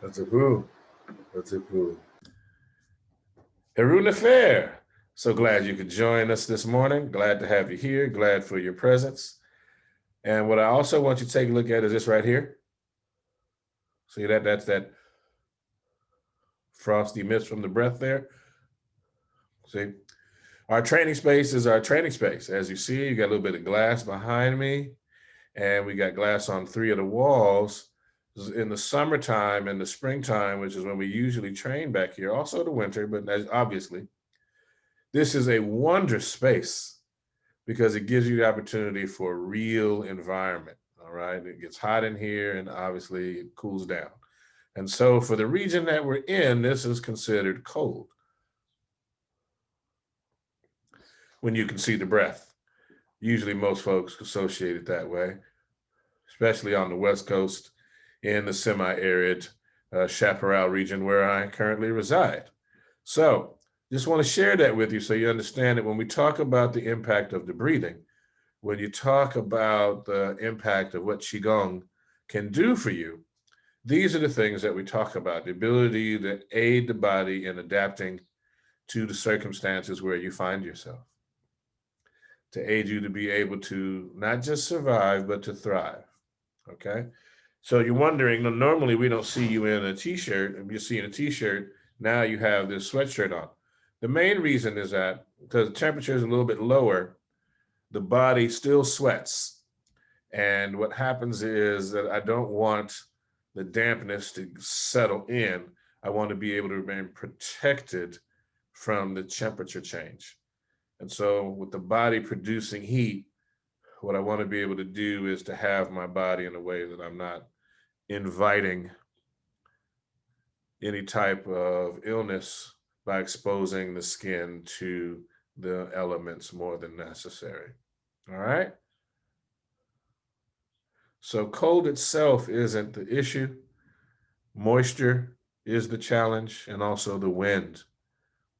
That's a cool. That's a cool. Haruna Fair. So glad you could join us this morning. Glad to have you here. Glad for your presence. And what I also want you to take a look at is this right here. See that? That's that frosty mist from the breath there. See? Our training space is our training space. As you see, you got a little bit of glass behind me, and we got glass on 3 of the walls. In the summertime and the springtime, which is when we usually train back here, also the winter, but obviously, this is a wonder space because it gives you the opportunity for a real environment, all right? It gets hot in here and obviously it cools down. And so for the region that we're in, this is considered cold when you can see the breath. Usually most folks associate it that way, especially on the West Coast in the semi-arid Chaparral region where I currently reside. So just want to share that with you so you understand that when we talk about the impact of the breathing, when you talk about the impact of what Qigong can do for you, these are the things that we talk about, the ability to aid the body in adapting to the circumstances where you find yourself, to aid you to be able to not just survive, but to thrive, okay? So you're wondering, normally we don't see you in a t-shirt, and you're seeing a t-shirt, now you have this sweatshirt on. The main reason is that because the temperature is a little bit lower, the body still sweats. And what happens is that I don't want the dampness to settle in. I want to be able to remain protected from the temperature change. And so with the body producing heat, what I want to be able to do is to have my body in a way that I'm not inviting any type of illness by exposing the skin to the elements more than necessary. All right? So cold itself isn't the issue. Moisture is the challenge, and also the wind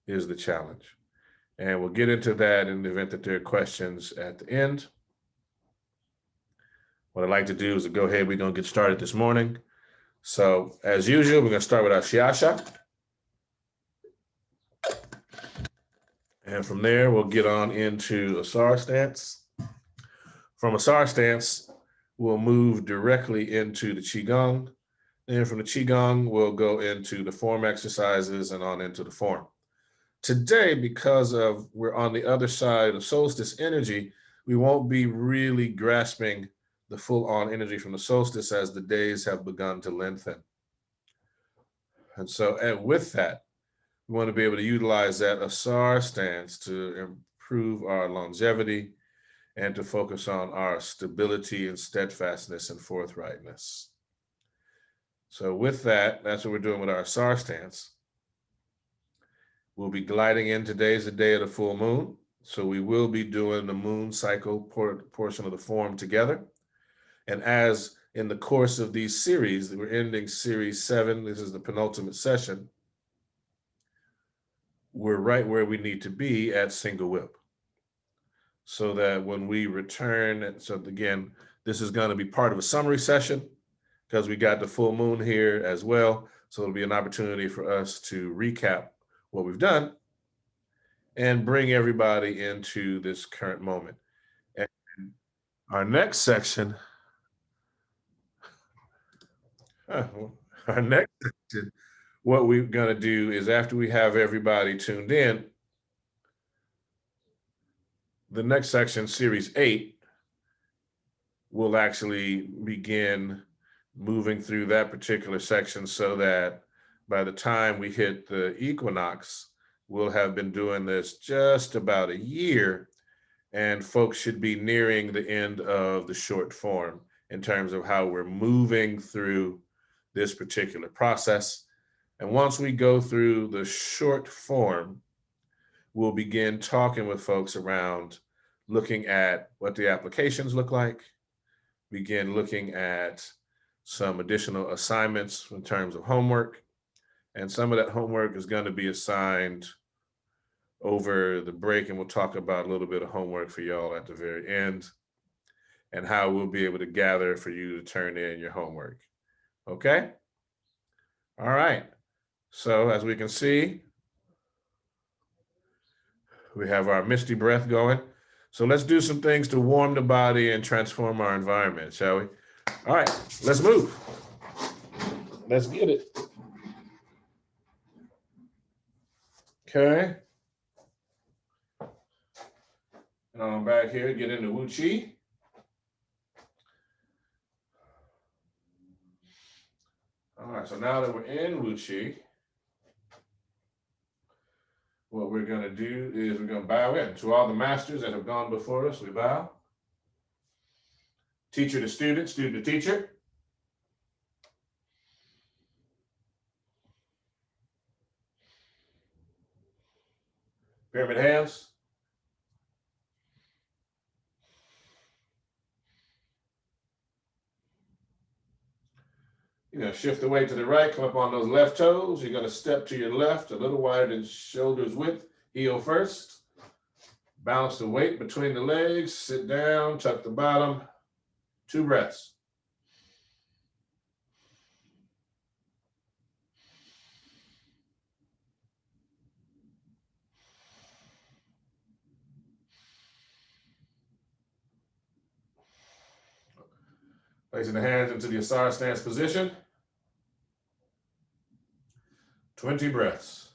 is the challenge. And we'll get into that in the event that there are questions at the end. What I'd like to do is to go ahead, we're going to get started this morning. So as usual, we're going to start with our Shiasha. And from there, we'll get on into Asar Stance. From Asar Stance, we'll move directly into the Qigong. And from the Qigong, we'll go into the form exercises and on into the form. Today, because of we're on the other side of solstice energy, we won't be really grasping the full-on energy from the solstice as the days have begun to lengthen. And so with that, we want to be able to utilize that Asar stance to improve our longevity and to focus on our stability and steadfastness and forthrightness. So with that, that's what we're doing with our Asar stance. We'll be gliding in. Today's the day of the full moon. So we will be doing the moon cycle portion of the form together. And as in the course of these series, we're ending series 7. This is the penultimate session. We're right where we need to be at single whip. So that when we return, so again, this is going to be part of a summary session because we got the full moon here as well. So it'll be an opportunity for us to recap what we've done and bring everybody into this current moment. And our next section, what we're going to do is after we have everybody tuned in, the next section, series 8, we'll actually begin moving through that particular section so that by the time we hit the equinox, we'll have been doing this just about a year, and folks should be nearing the end of the short form in terms of how we're moving through this particular process. And once we go through the short form, we'll begin talking with folks around looking at what the applications look like, begin looking at some additional assignments in terms of homework. And some of that homework is going to be assigned over the break, and we'll talk about a little bit of homework for y'all at the very end and how we'll be able to gather for you to turn in your homework. Okay? All right. So as we can see, we have our misty breath going. So let's do some things to warm the body and transform our environment, shall we? All right, let's move. Let's get it. Okay. And I'm back here, get into Wu Chi. All right, so now that we're in Wu Chi, what we're going to do is we're going to bow in. To all the masters that have gone before us, we bow. Teacher to student, student to teacher. Pyramid hands. You're going to shift the weight to the right, come up on those left toes. You're going to step to your left, a little wider than shoulders width. Heel first. Balance the weight between the legs. Sit down, tuck the bottom. 2 breaths. Placing the hands into the Asar Stance position. 20 breaths.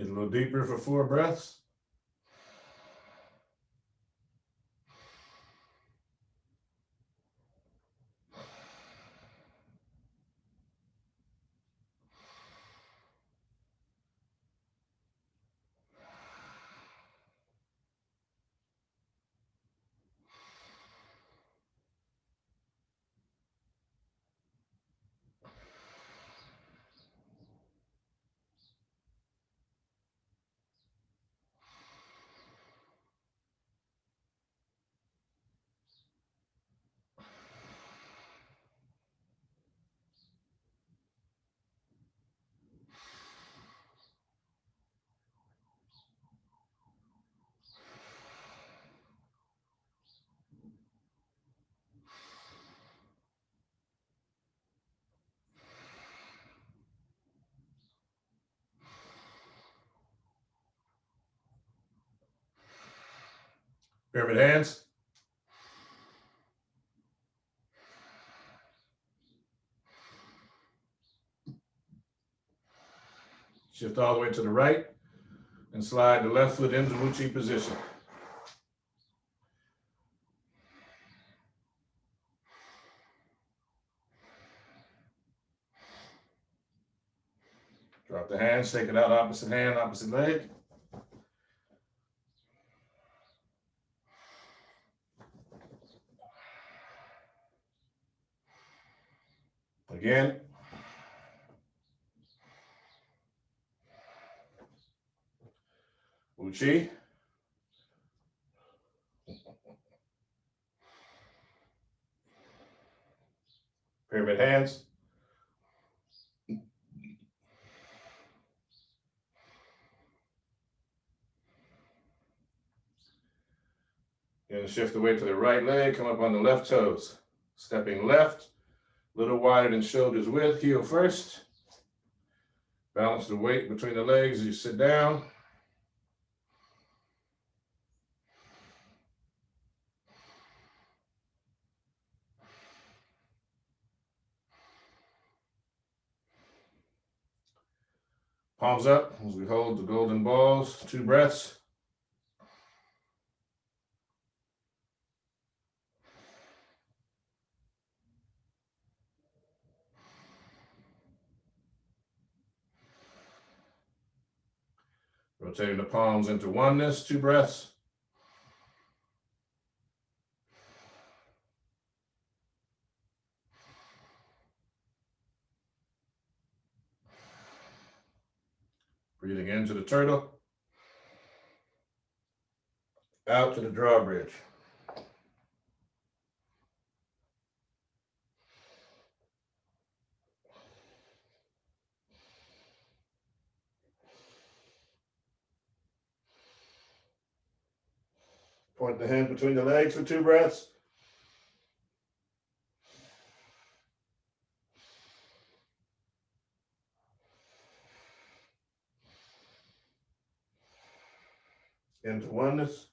Get a little deeper for 4 breaths. Pyramid hands. Shift all the way to the right and slide the left foot into Wuchi position. Drop the hands, take it out, opposite hand, opposite leg. Again. Wuchi. Pyramid hands. Then shift the weight to the right leg, come up on the left toes. Stepping left, a little wider than shoulders width, heel first. Balance the weight between the legs as you sit down. Palms up as we hold the golden balls, 2 breaths. Rotating the palms into oneness, 2 breaths. Breathing into the turtle. Out to the drawbridge. Point the hand between the legs for 2 breaths. Into oneness.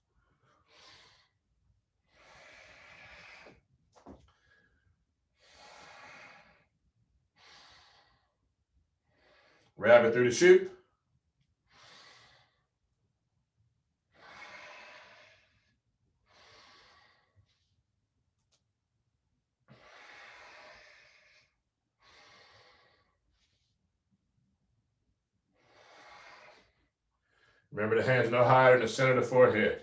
Rabbit through the chute. Remember, the hands no higher than the center of the forehead.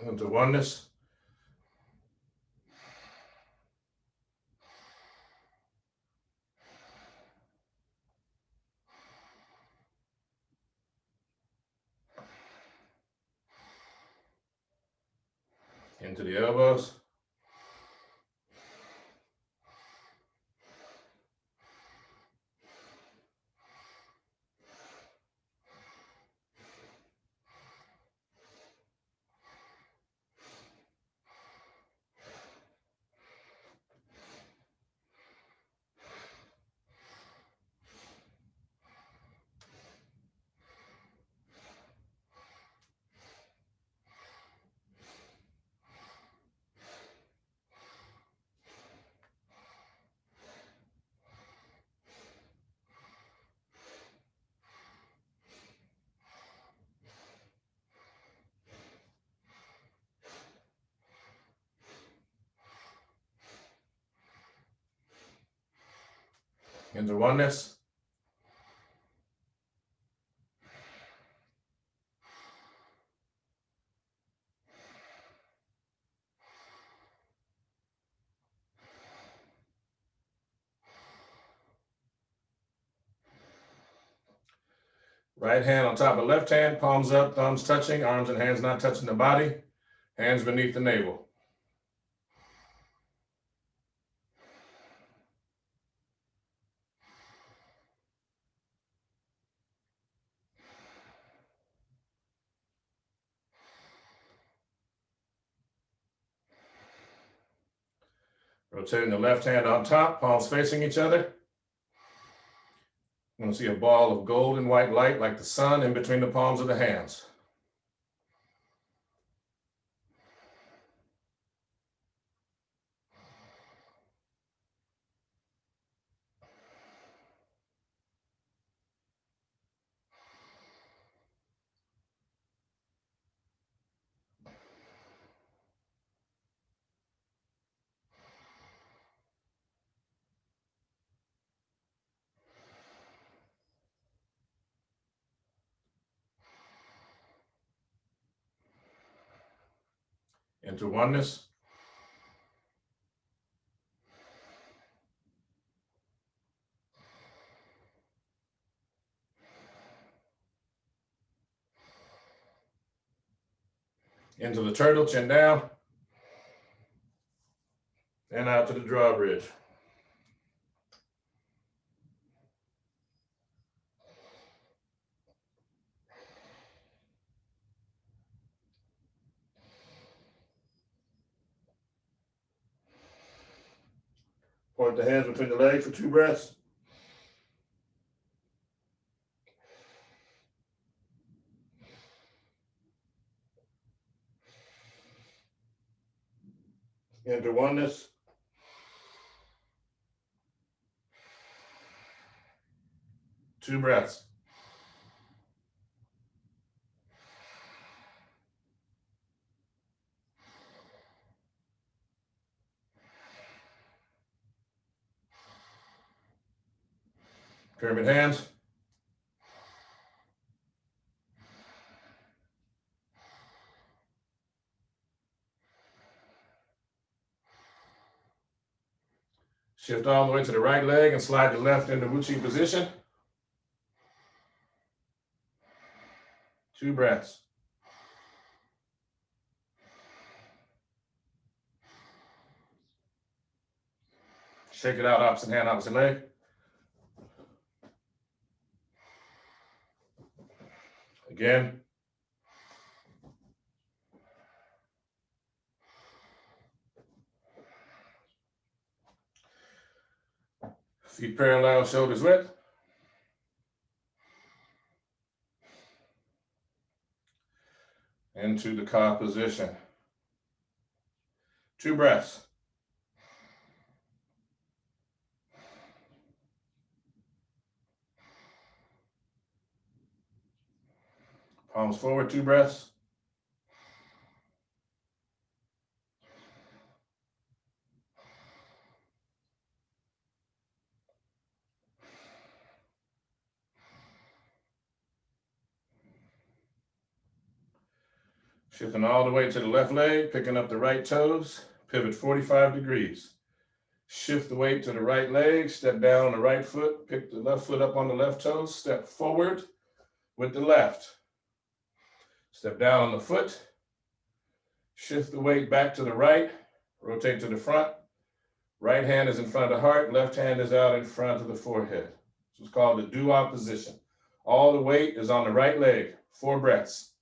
Into oneness. Into the elbows. Into oneness. Right hand on top of left hand, palms up, thumbs touching, arms and hands not touching the body, hands beneath the navel. Rotating the left hand on top, palms facing each other. I'm going to see a ball of gold and white light like the sun in between the palms of the hands. Into oneness. Into the turtle, chin down. And out to the drawbridge. Point the hands between the legs for 2 breaths. Into oneness. Two breaths. Pyramid hands. Shift all the way to the right leg and slide the left into Wuchi position. 2 breaths. Shake it out, opposite hand, opposite leg. Again. Feet parallel, shoulders width. Into the Ka position. 2 breaths. Palms forward, 2 breaths. Shifting all the way to the left leg, picking up the right toes, pivot 45 degrees. Shift the weight to the right leg, step down on the right foot, pick the left foot up on the left toe, step forward with the left. Step down on the foot, shift the weight back to the right, rotate to the front. Right hand is in front of the heart, left hand is out in front of the forehead. This is called the doo-wop position. All the weight is on the right leg, 4 breaths.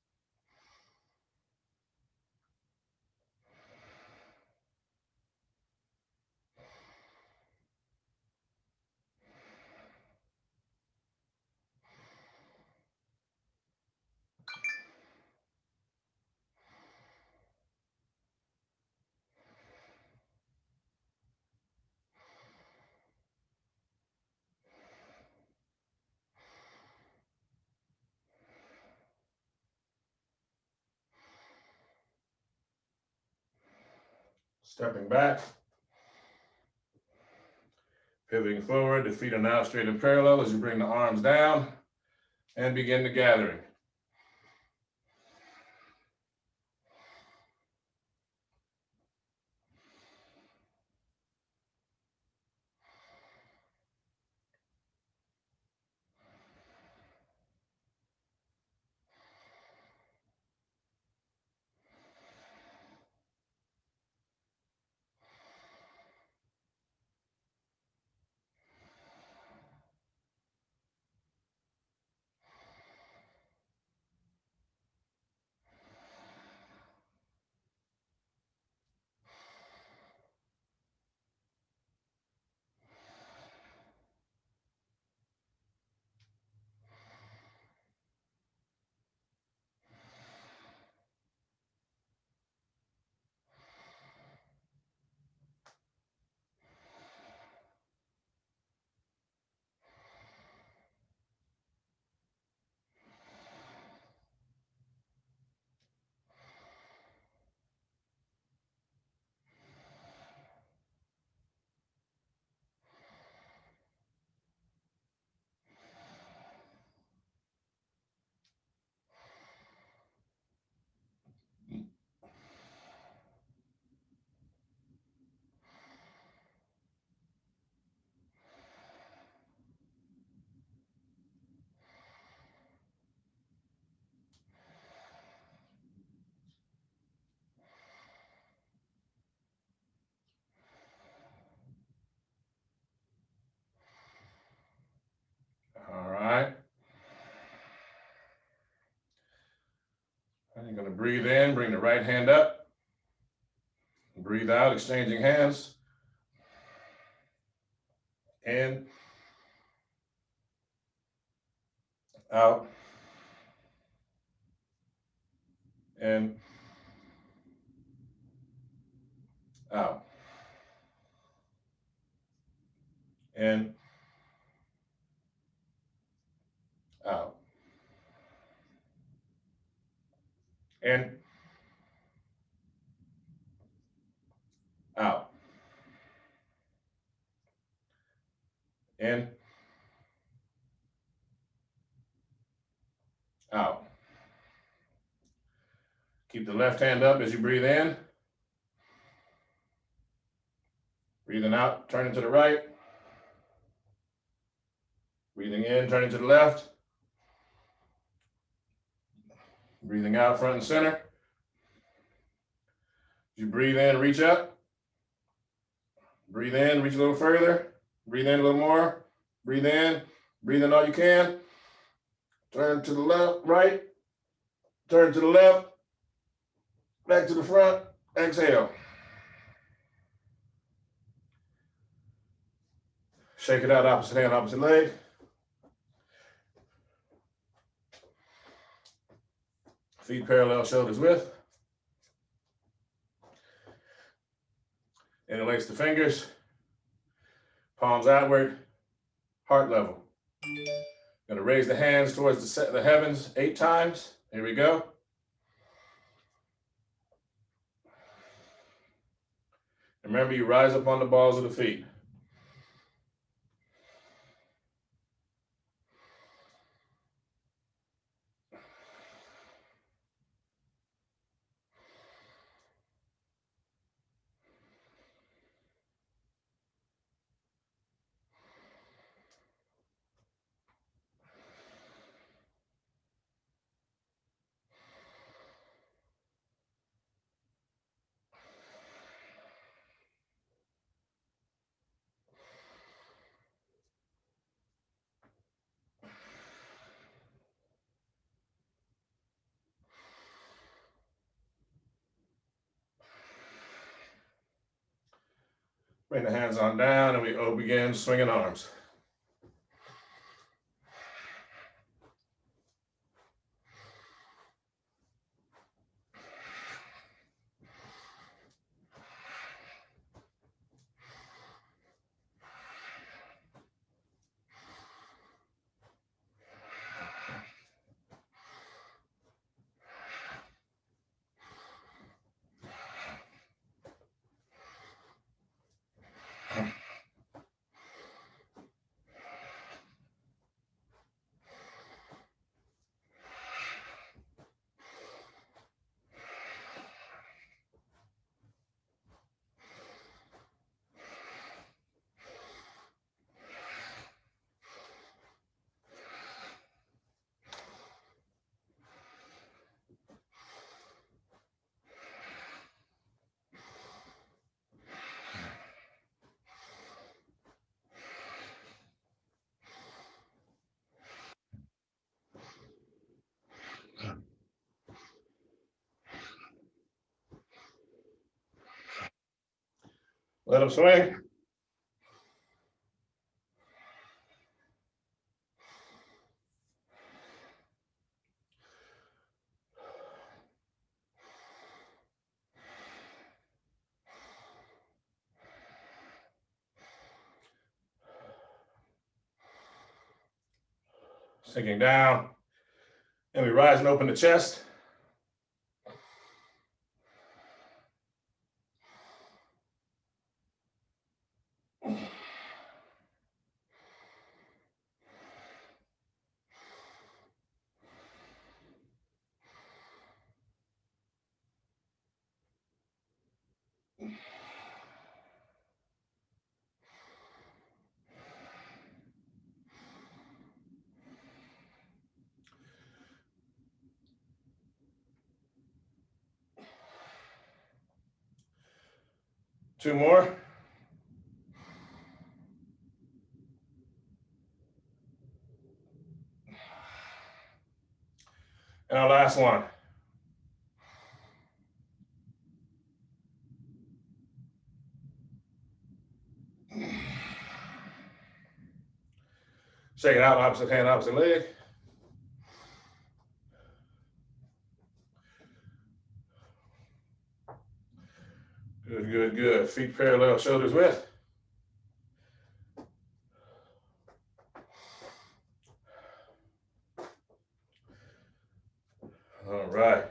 Stepping back, pivoting forward, the feet are now straight and parallel as you bring the arms down and begin the gathering. All right. And you're going to breathe in, bring the right hand up. Breathe out, exchanging hands. In, out, in, out, in, out, in, out, in, out. Keep the left hand up as you breathe in. Breathing out, turning to the right. Breathing in, turning to the left. Breathing out, front and center. As you breathe in, reach up. Breathe in, reach a little further. Breathe in a little more. Breathe in all you can. Turn to the left, right. Turn to the left. Back to the front. Exhale. Shake it out, opposite hand, opposite leg. Feet parallel, shoulders width. Interlace the fingers. Palms outward, heart level. Gonna raise the hands towards the heavens 8 times. Here we go. Remember, you rise up on the balls of the feet. Bring the hands on down and we begin swinging arms. Let them swing. Sinking down. And we rise and open the chest. Two more. And our last one. Shake it out, opposite hand, opposite leg. Good, good, good. Feet parallel, shoulders width. All right.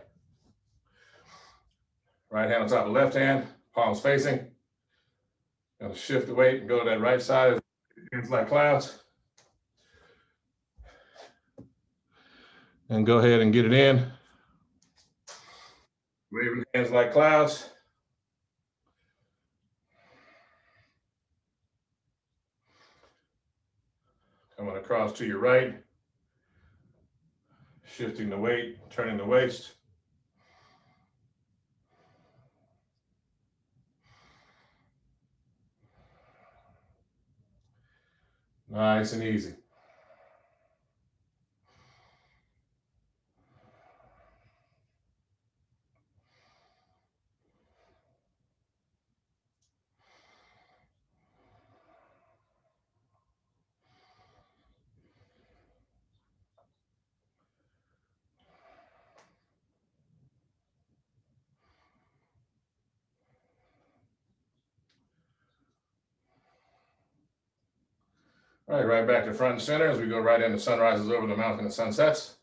Right hand on top of left hand, palms facing. Gonna shift the weight and go to that right side. Hands like clouds. And go ahead and get it in. Waving hands like clouds. Coming across to your right. Shifting the weight, turning the waist. Nice and easy. All right, right back to front and center as we go right into sunrises over the mountain and sunsets.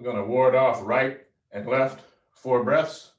We're going to ward off right and left 4 breaths.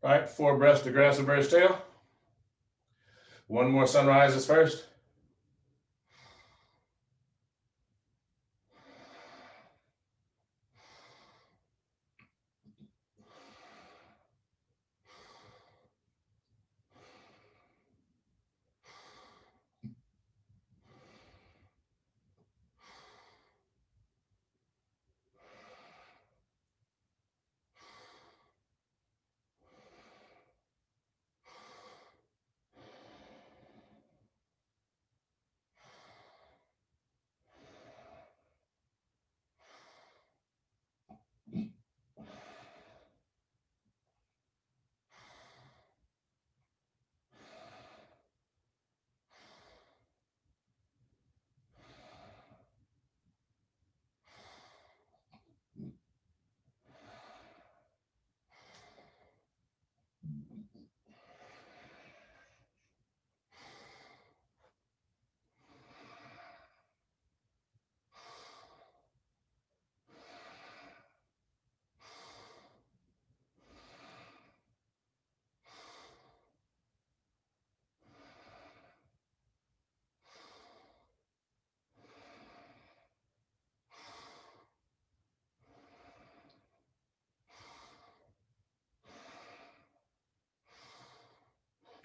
All right, 4 breaths to grass and bird's tail. 1 more sunrises first.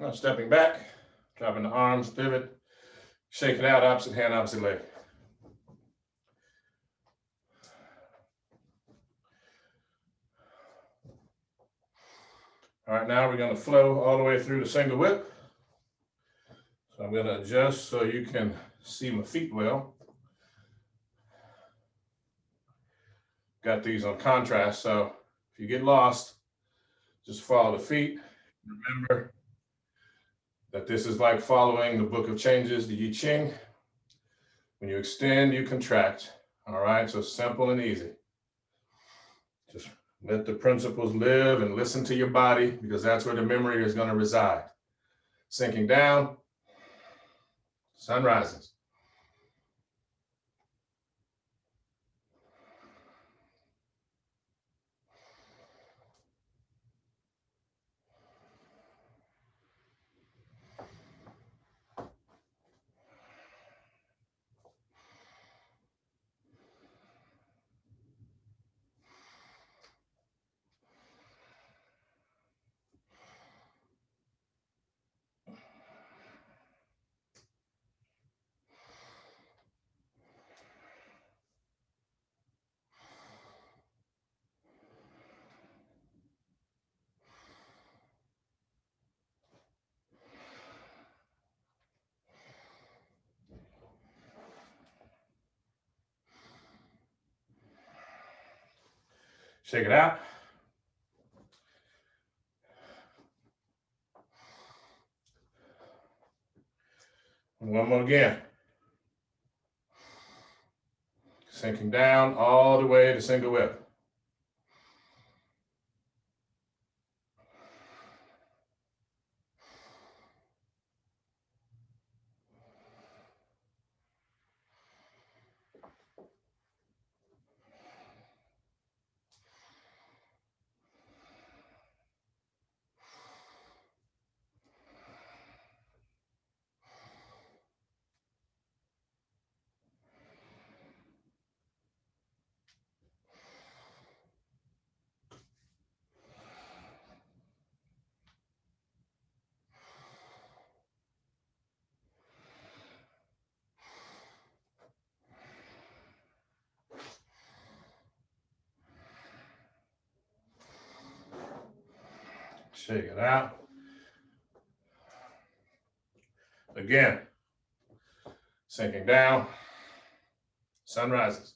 Now stepping back, dropping the arms, pivot, shake it out, opposite hand, opposite leg. All right, now we're going to flow all the way through the single whip. So I'm going to adjust so you can see my feet well. Got these on contrast, so if you get lost, just follow the feet. Remember that this is like following the Book of Changes, the I Ching. When you extend, you contract. All right, so simple and easy. Just let the principles live and listen to your body, because that's where the memory is going to reside. Sinking down, sun rises. Shake it out. And one more again. Sinking down all the way to single whip. Shake it out. Again, sinking down, sun rises.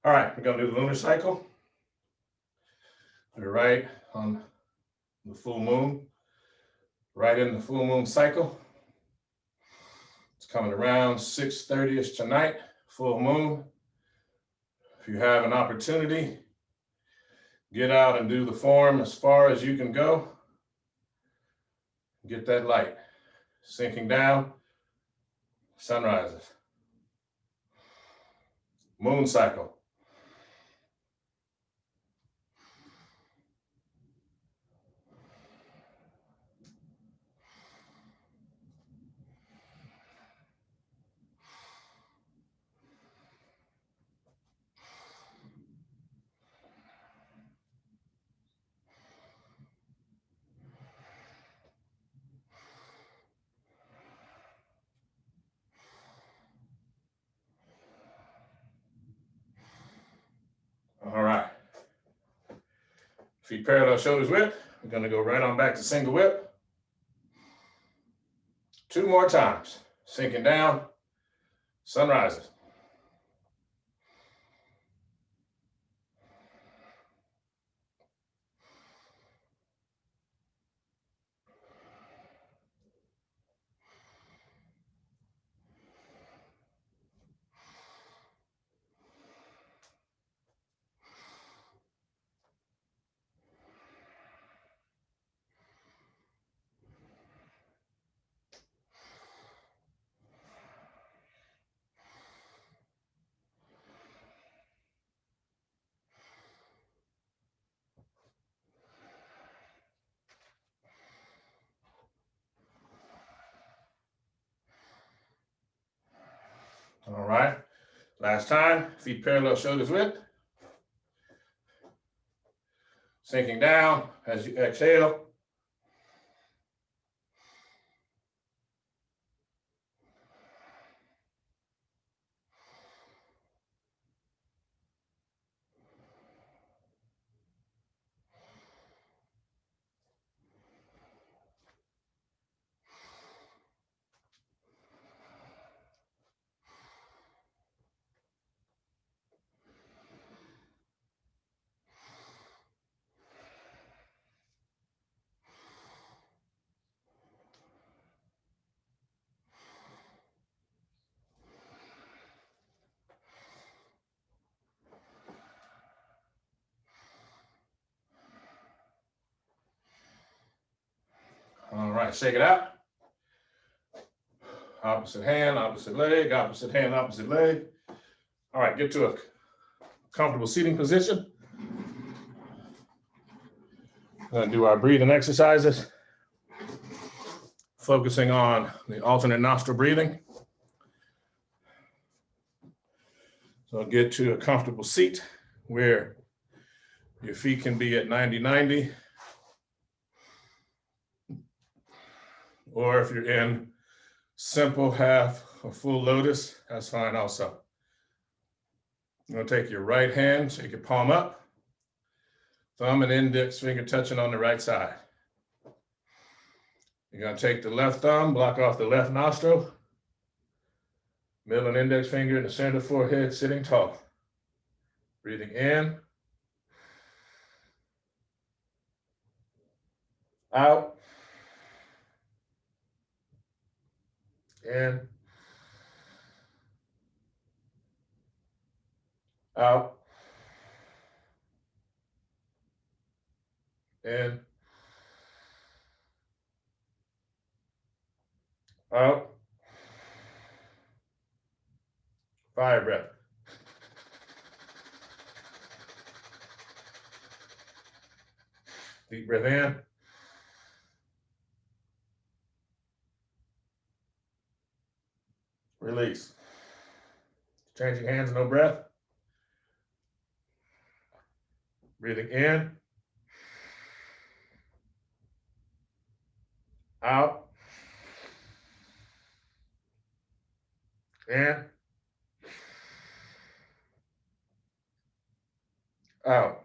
All right, we're going to do the lunar cycle. We're right on the full moon, right in the full moon cycle. It's coming around 6:30ish tonight, full moon. If you have an opportunity, get out and do the form as far as you can go. Get that light. Sinking down, sun rises. Moon cycle. All right. Feet parallel, shoulders width. We're going to go right on back to single whip. 2 more times. Sinking down, sun rises. Last time, feet parallel, shoulders width. Sinking down as you exhale. All right, shake it out. Opposite hand, opposite leg, opposite hand, opposite leg. All right, get to a comfortable seating position. We're gonna do our breathing exercises, focusing on the alternate nostril breathing. So get to a comfortable seat where your feet can be at 90-90. Or if you're in simple half or full lotus, that's fine also. You're gonna take your right hand, take your palm up, thumb and index finger touching on the right side. You're gonna take the left thumb, block off the left nostril, middle and index finger in the center of the forehead, sitting tall. Breathing in, out, in, out, in, out. Fire breath. Deep breath in. Release. Changing hands, no breath. Breathing in. Out. In. Out.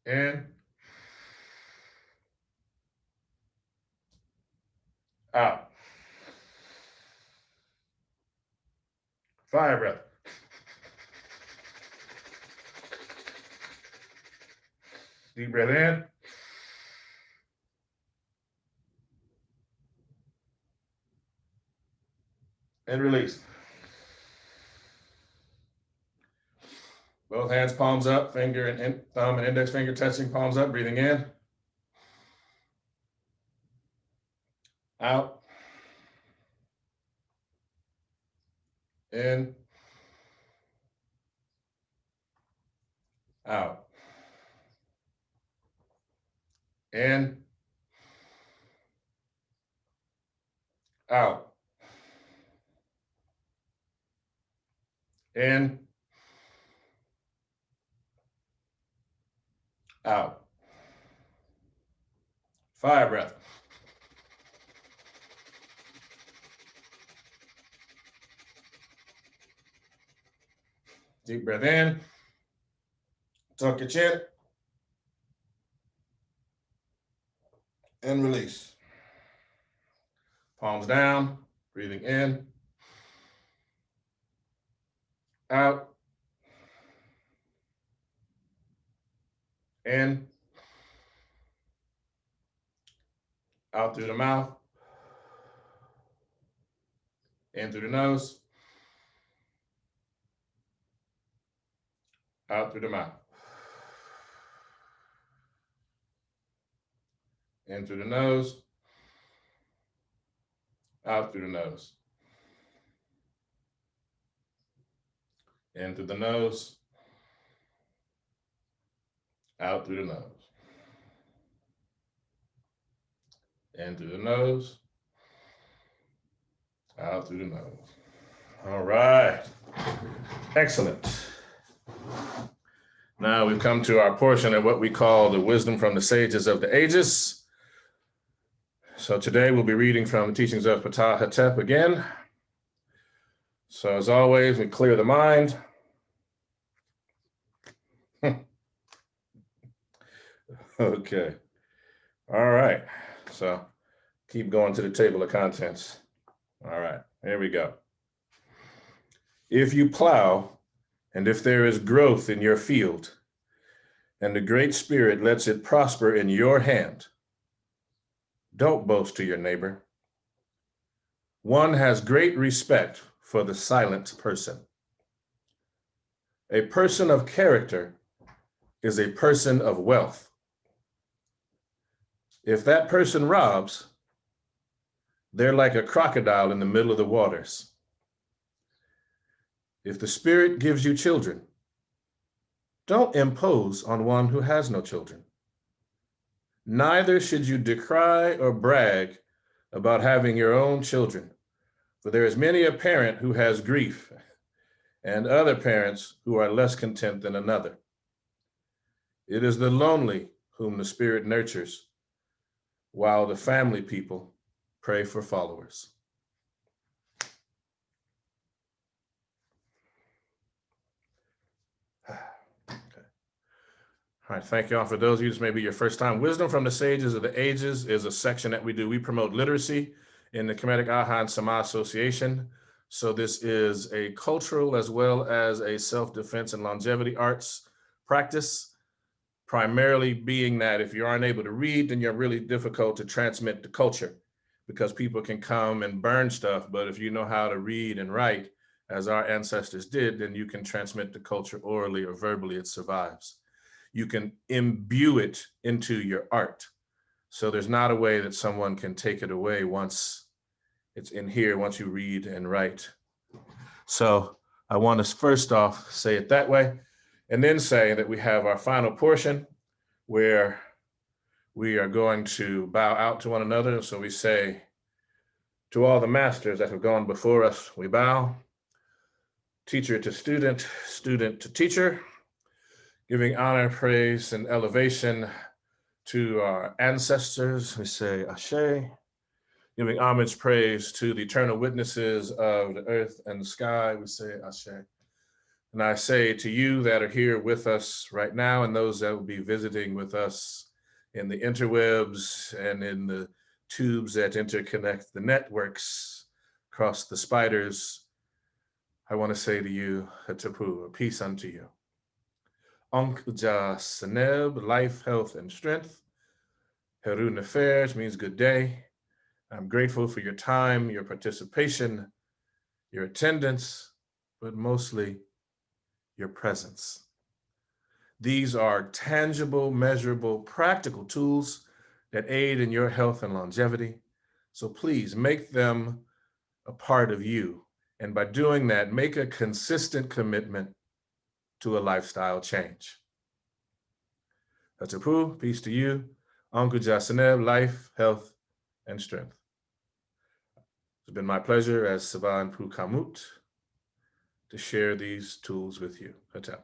In. Out. Fire breath. Deep breath in. And release. Both hands palms up, finger and thumb and index finger touching, palms up, breathing in. Out. In. Out. In. Out. In. Out. Fire breath. Deep breath in. Tuck your chin. And release. Palms down, breathing in. Out. In. Out through the mouth. In through the nose. Out through the mouth. In through the nose. Out through the nose. In through the nose. Out through the nose. In through the nose. Out through the nose. All right. Excellent. Now we've come to our portion of what we call the wisdom from the sages of the ages. So today we'll be reading from the teachings of PtahHotep again. So as always, we clear the mind. Okay. All right. So keep going to the table of contents. All right, here we go. If you plow, and if there is growth in your field, and the Great Spirit lets it prosper in your hand, don't boast to your neighbor. One has great respect for the silent person. A person of character is a person of wealth. If that person robs, they're like a crocodile in the middle of the waters. If the Spirit gives you children, don't impose on one who has no children. Neither should you decry or brag about having your own children, for there is many a parent who has grief, and other parents who are less content than another. It is the lonely whom the Spirit nurtures, while the family people pray for followers. All right, thank you all. For those of you, this may be your first time. Wisdom from the Sages of the Ages is a section that we do. We promote literacy in the Kemetic Aha and Sama Association. So this is a cultural as well as a self-defense and longevity arts practice, primarily being that if you aren't able to read, then you're really difficult to transmit the culture because people can come and burn stuff. But if you know how to read and write, as our ancestors did, then you can transmit the culture orally or verbally, it survives. You can imbue it into your art. So there's not a way that someone can take it away once it's in here, once you read and write. So I want to first off say it that way, and then say that we have our final portion where we are going to bow out to one another. So we say, to all the masters that have gone before us, we bow. Teacher to student, student to teacher, giving honor, praise, and elevation to our ancestors, we say Ashe. Giving homage, praise to the eternal witnesses of the earth and the sky, we say Ashe. And I say to you that are here with us right now, and those that will be visiting with us in the interwebs and in the tubes that interconnect the networks across the spiders, I want to say to you, Hatapu, peace unto you. Ankh Ja Seneb, life, health, and strength. Heru Nefesh means good day. I'm grateful for your time, your participation, your attendance, but mostly your presence. These are tangible, measurable, practical tools that aid in your health and longevity. So please make them a part of you. And by doing that, make a consistent commitment to a lifestyle change. Hatapu, peace to you. Anku Jasaneb, life, health, and strength. It's been my pleasure as Savan Pu Kamut to share these tools with you. Hatep.